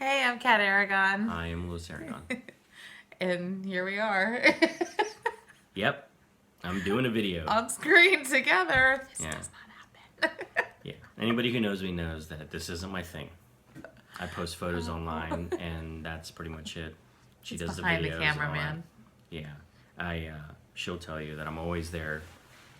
Hey, I'm Kat Aragon. I am Louis Aragon. And here we are Yep, I'm doing a video. on screen together. This Yeah, does not happen. yeah. Anybody who knows me knows that this isn't my thing. I post photos Oh. online, and that's pretty much it. She He's does the behind the videos and camera, all that. man. Yeah, she'll tell you that I'm always there.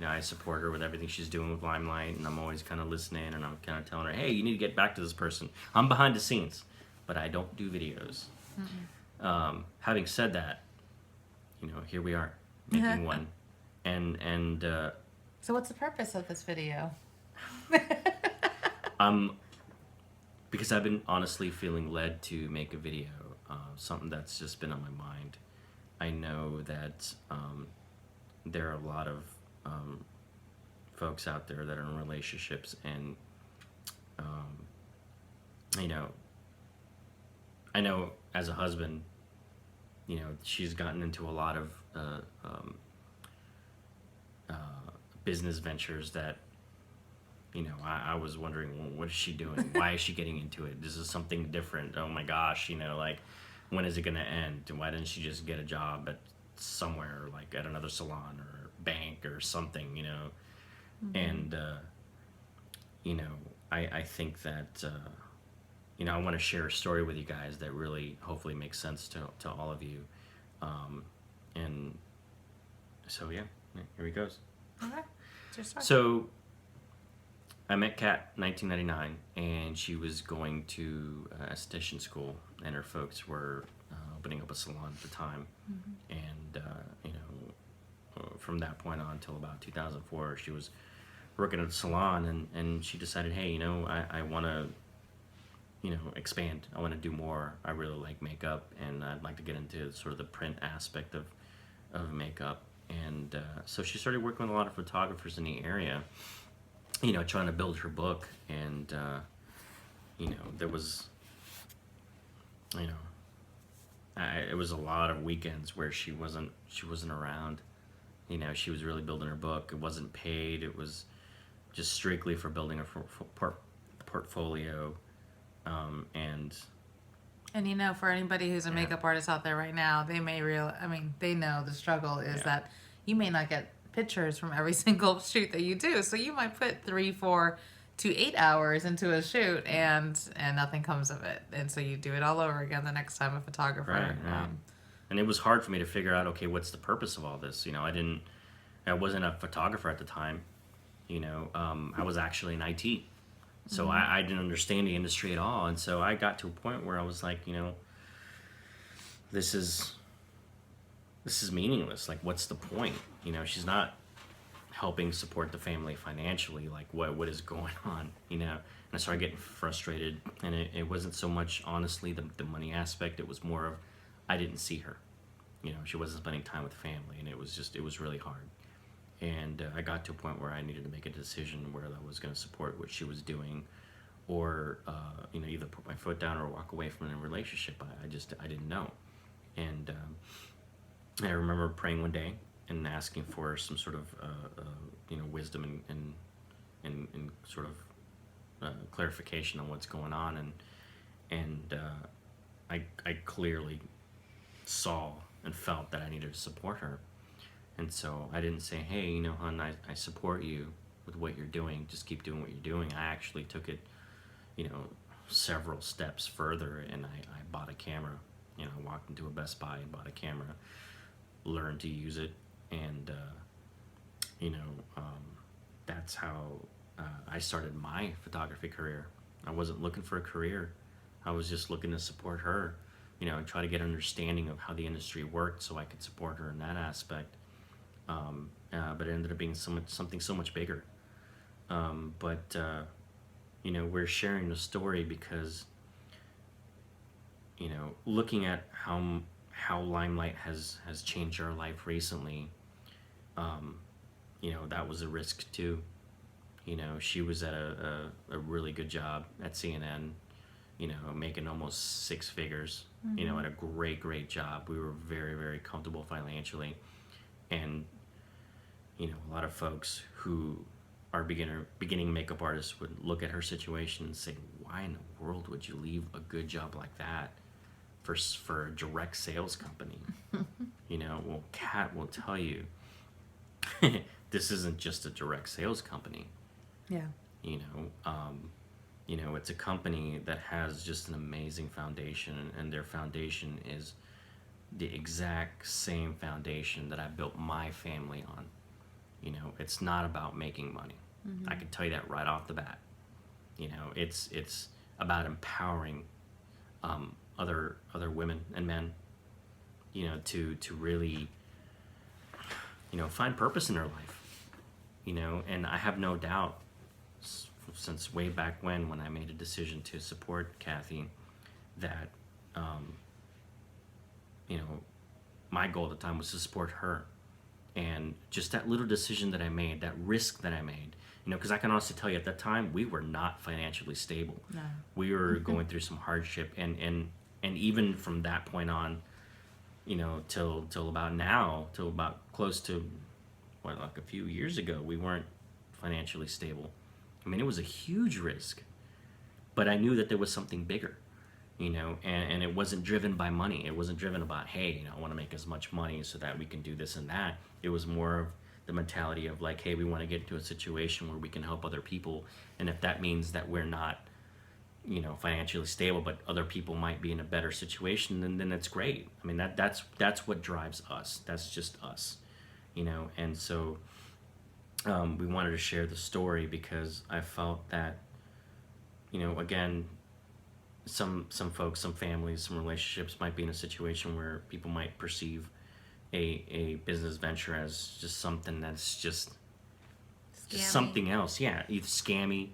I support her with everything she's doing with Limelight, and I'm always kind of listening, and I'm kind of telling her, hey, you need to get back to this person. I'm behind the scenes, but I don't do videos. Having said that, here we are making one, and So, what's the purpose of this video? I'm because I've been honestly feeling led to make a video, something that's just been on my mind. I know that there are a lot of folks out there that are in relationships, and um, you know, I know as a husband, she's gotten into a lot of uh, business ventures that I was wondering, well, what is she doing? Why is she getting into it? This is something different. Oh my gosh, like, when is it going to end? And why didn't she just get a job at somewhere, like at another salon or bank or something, And, you know, I think that, I want to share a story with you guys that really hopefully makes sense to all of you. And so, yeah, here he goes. Okay. It's your story. So, I met Kat in 1999, and she was going to esthetician school, and her folks were opening up a salon at the time. And, from that point on until about 2004, she was working at a salon, and she decided, hey, I want to, expand. I want to do more. I really like makeup, and I'd like to get into sort of the print aspect of makeup. And so she started working with a lot of photographers in the area, trying to build her book. And, there was, it was a lot of weekends where she wasn't around. She was really building her book. It wasn't paid. It was just strictly for building her portfolio. And And for anybody who's a yeah, makeup artist out there right now, they know the struggle is yeah, that you may not get pictures from every single shoot that you do. So you might put 3, 4 to 8 hours into a shoot, and nothing comes of it. And so you do it all over again the next time a right, photographer. right. And it was hard for me to figure out, okay, what's the purpose of all this? I wasn't a photographer at the time. I was actually in IT. So I didn't understand the industry at all. And so I got to a point where I was like, this is meaningless. Like, what's the point? She's not helping support the family financially. Like, what is going on? And I started getting frustrated. And it wasn't so much, honestly, the money aspect. It was more of, I didn't see her. She wasn't spending time with family, and it was really hard. And I got to a point where I needed to make a decision where I was going to support what she was doing, or either put my foot down or walk away from a relationship. I didn't know. And I remember praying one day and asking for some sort of wisdom and sort of clarification on what's going on. And I clearly saw and felt that I needed to support her. And so I didn't say, hey, hon, I support you with what you're doing. Just keep doing what you're doing. I actually took it, several steps further, and I bought a camera. I walked into a Best Buy and bought a camera, learned to use it, and, that's how I started my photography career. I wasn't looking for a career. I was just looking to support her, and try to get an understanding of how the industry worked so I could support her in that aspect. But it ended up being something so much bigger. But we're sharing the story because looking at how Limelight has changed our life recently. That was a risk too. She was at a really good job at CNN. Making almost 6 figures. At a great job. We were very, very comfortable financially. And a lot of folks who our beginning makeup artist would look at her situation and say, why in the world would you leave a good job like that for a direct sales company? Well, Kat will tell you, this isn't just a direct sales company. Yeah. It's a company that has just an amazing foundation, and their foundation is the exact same foundation that I built my family on. It's not about making money. I can tell you that right off the bat. It's about empowering other women and men, to really, find purpose in their life. And I have no doubt, since way back when I made a decision to support Kathy, that my goal at the time was to support her. And just that little decision that I made, that risk that I made, because I can honestly tell you, at that time we were not financially stable. No. We were going through some hardship, and even from that point on, till about close to like a few years ago, we weren't financially stable. I mean, it was a huge risk, but I knew that there was something bigger, and it wasn't driven by money. It wasn't driven about, hey, I want to make as much money so that we can do this and that. It was more of the mentality of like, hey, we want to get into a situation where we can help other people, and if that means that we're not, financially stable, but other people might be in a better situation, then that's great. I mean, that's what drives us. That's just us, and so we wanted to share the story because I felt that, again, some folks, some families, some relationships might be in a situation where people might perceive a business venture as just something that's just something else. Yeah, either scammy,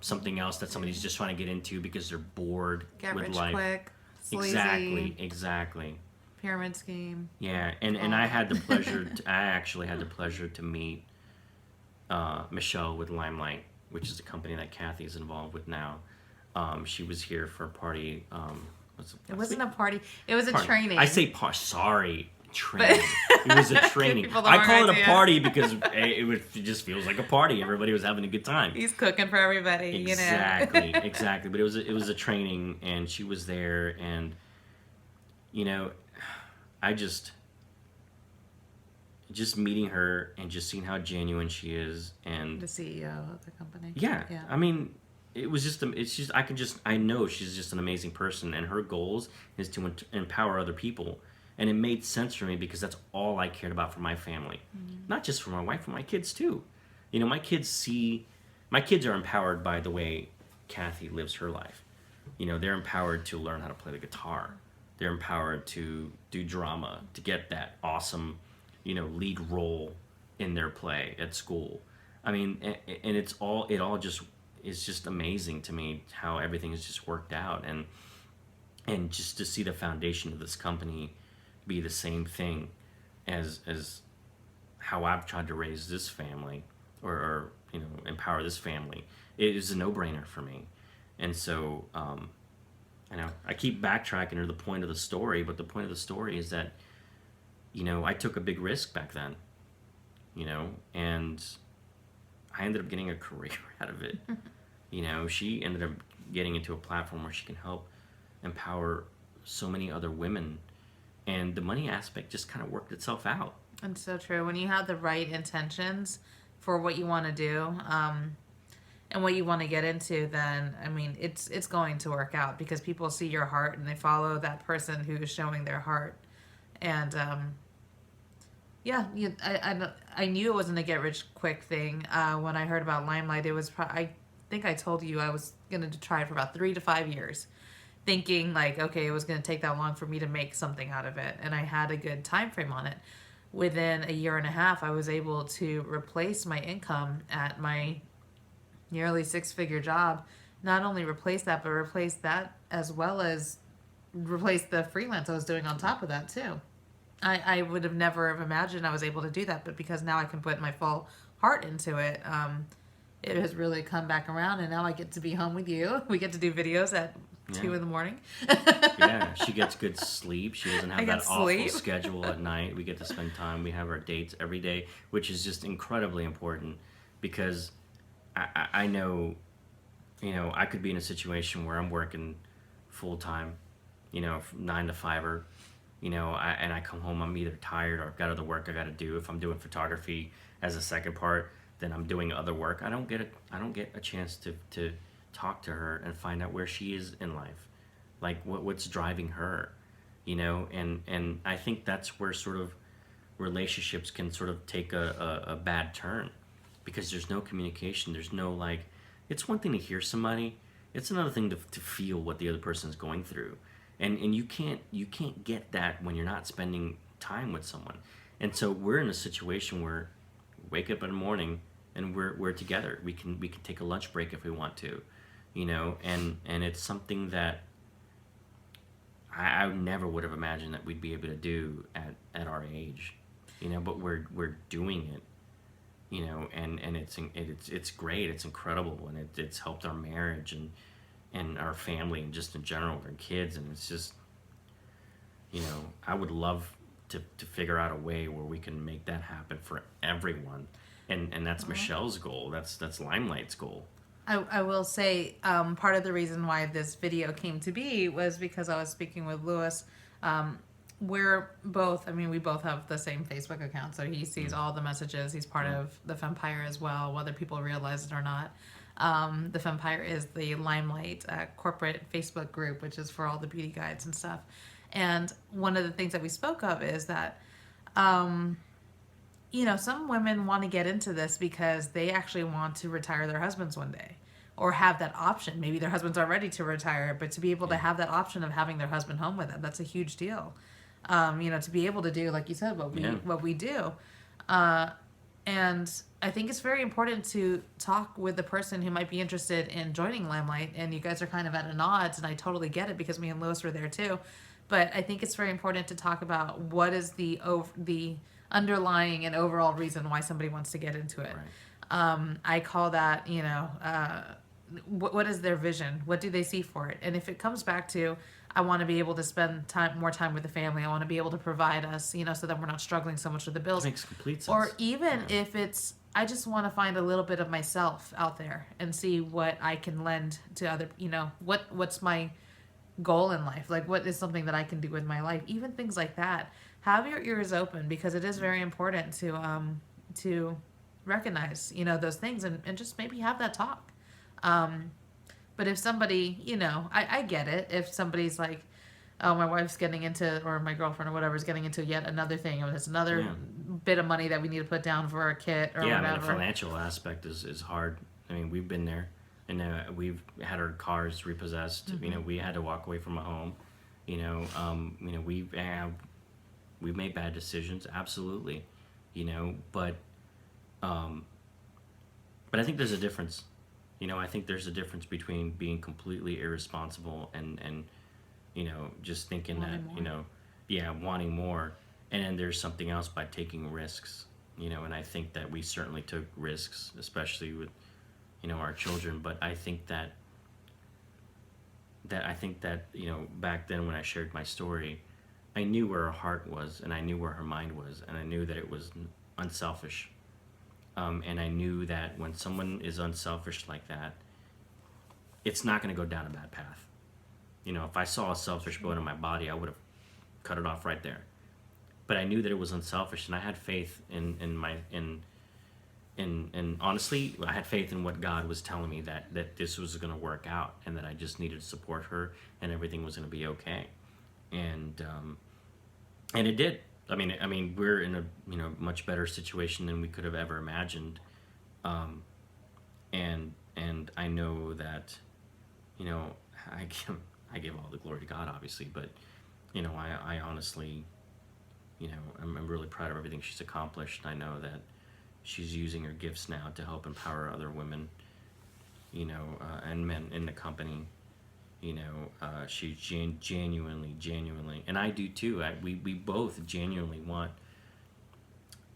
something else that somebody's just trying to get into because they're bored Get with rich life. quick, sleazy, Exactly. pyramid scheme. Yeah, and I had the pleasure. I actually had the pleasure to meet Michelle with LimeLife, which is a company that Kathy is involved with now. She was here for a party. It wasn't a party. It was a Party. training. I say sorry, training. It was a training. people the I wrong call it a idea. party because it just feels like a party. Everybody was having a good time. He's cooking for everybody, Exactly, exactly. But it was a training, and she was there, and I just meeting her and just seeing how genuine she is, and The CEO of the company. yeah. I mean, I know she's just an amazing person, and her goals is to empower other people. And it made sense for me because that's all I cared about for my family. Not just for my wife, for my kids too. My kids are empowered by the way Kathy lives her life. They're empowered to learn how to play the guitar. They're empowered to do drama, to get that awesome, lead role in their play at school. I mean, and it all just is just amazing to me how everything has just worked out, and just to see the foundation of this company be the same thing as how I've tried to raise this family or empower this family. It is a no-brainer for me. And so I know I keep backtracking to the point of the story, but the point of the story is that I took a big risk back then, and I ended up getting a career out of it. She ended up getting into a platform where she can help empower so many other women, and the money aspect just kind of worked itself out. And so true. When you have the right intentions for what you want to do, and what you want to get into, then I mean, it's going to work out because people see your heart and they follow that person who is showing their heart. And I knew it wasn't a get rich quick thing. When I heard about LimeLife, it was I think I told you I was gonna try it for about 3 to 5 years, thinking like, okay, it was gonna take that long for me to make something out of it, and I had a good time frame on it. Within a year and a half, I was able to replace my income at my nearly 6-figure job. Not only replace that, but replace that as well as replace the freelance I was doing on top of that too. I would have never have imagined I was able to do that, but because now I can put my full heart into it, it has really come back around, and now I get to be home with you. We get to do videos at 2 in the morning. Yeah, she gets good sleep. She doesn't have that awful schedule at night. We get to spend time. We have our dates every day, which is just incredibly important because I know, I could be in a situation where I'm working full time, 9 to 5, or, and I come home, I'm either tired or I've got other work I got to do. If I'm doing photography as a second part, then I'm doing other work. I don't get a chance to talk to her and find out where she is in life, like what's driving her, and I think that's where sort of relationships can sort of take a bad turn, because there's no communication. There's no, like, it's one thing to hear somebody, it's another thing to feel what the other person is going through, and you can't get that when you're not spending time with someone. And so we're in a situation where we wake up in the morning and we're together. We can take a lunch break if we want to, and it's something that I never would have imagined that we'd be able to do at our age, but we're doing it, and it's great, it's incredible, and it's helped our marriage and our family, and just in general our kids, and it's just, I would love to figure out a way where we can make that happen for everyone, and that's Michelle's goal, that's LimeLight's goal. I will say, part of the reason why this video came to be was because I was speaking with Lewis. We're both, we both have the same Facebook account, so he sees all the messages. He's part of the Fempire as well, whether people realize it or not. The Fempire is the Limelight corporate Facebook group, which is for all the beauty guides and stuff. And one of the things that we spoke of is that, some women want to get into this because they actually want to retire their husbands one day, or have that option. Maybe their husbands are ready to retire, but to be able to have that option of having their husband home with them, that's a huge deal. To be able to do, like you said, what we do. And I think it's very important to talk with the person who might be interested in joining Limelight. And you guys are kind of at an odds, and I totally get it because me and Lewis were there too. But I think it's very important to talk about what is the underlying and overall reason why somebody wants to get into it. Right. I call that, what is their vision? What do they see for it? And if it comes back to, I want to be able to spend more time with the family, I want to be able to provide us, so that we're not struggling so much with the bills. It makes complete sense. Or even if it's, I just want to find a little bit of myself out there and see what I can lend to other, what's my goal in life? Like, what is something that I can do with my life? Even things like that. Have your ears open, because it is very important to recognize, those things, and just maybe have that talk. But if somebody, I get it. If somebody's like, oh, my wife's getting into, or my girlfriend or whatever is getting into yet another thing, or it's another bit of money that we need to put down for a kit or whatever. The financial aspect is hard. We've been there, and we've had our cars repossessed. Mm-hmm. We had to walk away from a home. We've made bad decisions, absolutely. But I think there's a difference. I think there's a difference between being completely irresponsible and just thinking wanting more, and then there's something else by taking risks. And I think that we certainly took risks, especially with our children. But I think that back then when I shared my story, I knew where her heart was, and I knew where her mind was, and I knew that it was unselfish. And I knew that when someone is unselfish like that, it's not going to go down a bad path. If I saw a selfish bone in my body, I would have cut it off right there. But I knew that it was unselfish, and I had faith in honestly, I had faith in what God was telling me, that this was going to work out, and that I just needed to support her, and everything was going to be okay. And it did. We're in a much better situation than we could have ever imagined, and I know that I give all the glory to God, obviously, but I honestly I'm really proud of everything she's accomplished. I know that she's using her gifts now to help empower other women, and men in the company. She genuinely, and I do too. We both genuinely want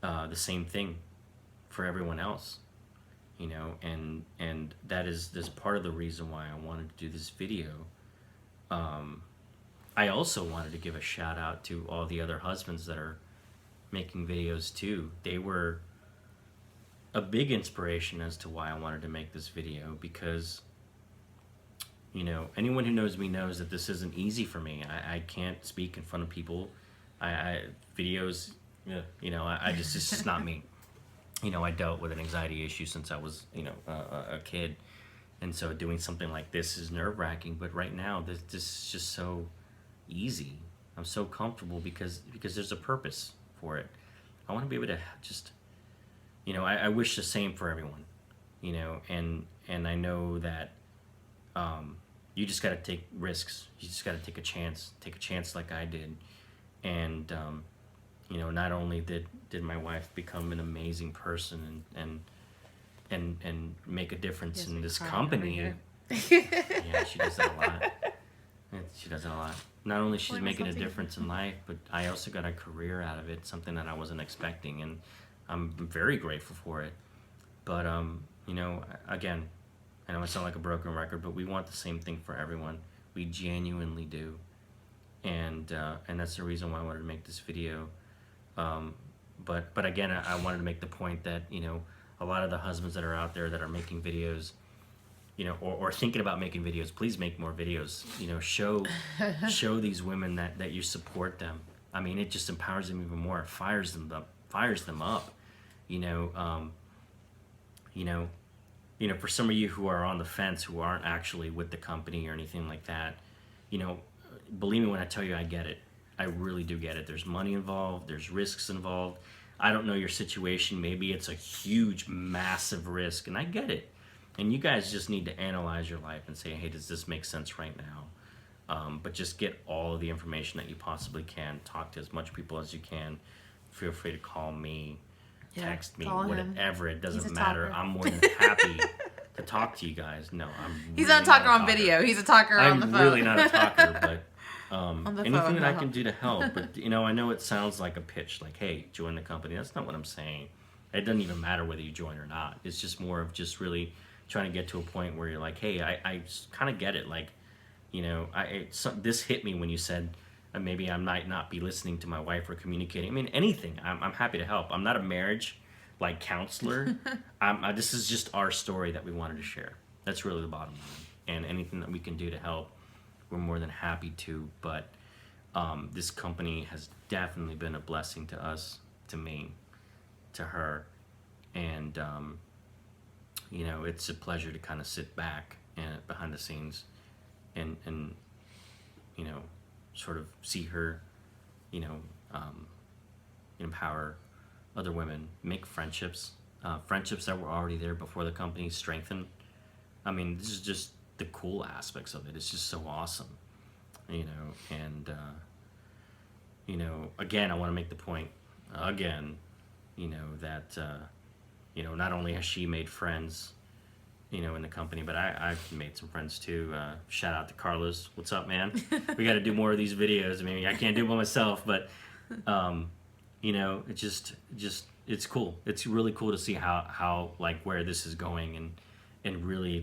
the same thing for everyone else, and that is part of the reason why I wanted to do this video. I also wanted to give a shout out to all the other husbands that are making videos too. They were a big inspiration as to why I wanted to make this video, because anyone who knows me knows that this isn't easy for me. I can't speak in front of people. Videos, I just, it's just not me. I dealt with an anxiety issue since I was, a kid. And so doing something like this is nerve-wracking, but right now this is just so easy. I'm so comfortable because there's a purpose for it. I want to be able to just, I wish the same for everyone, and I know that you just got to take risks. You just got to take a chance like I did. And, not only did my wife become an amazing person and make a difference in this company. Yeah, she does that a lot. She does that a lot. Not only she's making a difference in life, but I also got a career out of it, something that I wasn't expecting, and I'm very grateful for it. But again, I know I sound like a broken record, but we want the same thing for everyone. We genuinely do, and that's the reason why I wanted to make this video. But again, I wanted to make the point that a lot of the husbands that are out there that are making videos, or thinking about making videos, please make more videos. Show these women that you support them. I mean, it just empowers them even more. It fires them up. For some of you who are on the fence, who aren't actually with the company or anything like that, believe me when I tell you, I get it. I really do get it. There's money involved. There's risks involved. I don't know your situation. Maybe it's a huge, massive risk, and I get it. And you guys just need to analyze your life and say, hey, does this make sense right now? But just get all of the information that you possibly can. Talk to as much people as you can. Feel free to call me, text me, whatever. It doesn't matter. I'm more than happy to talk to you guys. No, He's not a talker on video. He's a talker on the phone. I'm really not a talker, but anything that I can do to help. But I know it sounds like a pitch, like, hey, join the company. That's not what I'm saying. It doesn't even matter whether you join or not. It's just more of just really trying to get to a point where you're like, hey, I kind of get it. Like, this hit me when you said maybe I might not be listening to my wife or communicating. I mean, anything. I'm happy to help. I'm not a marriage counselor. This is just our story that we wanted to share. That's really the bottom line. And anything that we can do to help, we're more than happy to. But this company has definitely been a blessing to us, to me, to her, and it's a pleasure to kind of sit back and behind the scenes and sort of see her empower other women, make friendships that were already there before the company, strengthen. I mean, this is just the cool aspects of it. It's just so awesome, and again, I want to make the point again, that not only has she made friends, in the company, but I've made some friends too. Shout out to Carlos. What's up, man? We got to do more of these videos. I mean, I can't do it by myself, but it just it's cool. It's really cool to see how where this is going, and really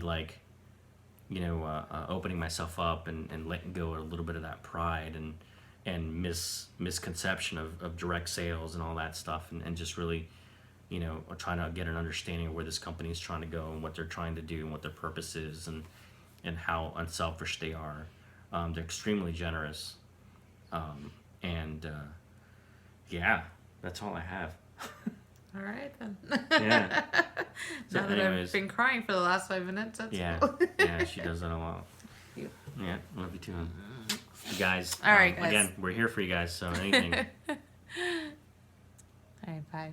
opening myself up and letting go of a little bit of that pride and misconception of direct sales and all that stuff, and just really trying to get an understanding of where this company is trying to go and what they're trying to do and what their purpose is, and how unselfish they are. They're extremely generous, and yeah, that's all I have. All right then. Yeah. So now that I've been crying for the last 5 minutes, that's cool. Yeah, she does that a lot. Yeah, love you too. You guys. All right, guys. Again, we're here for you guys. So anything. All right, bye.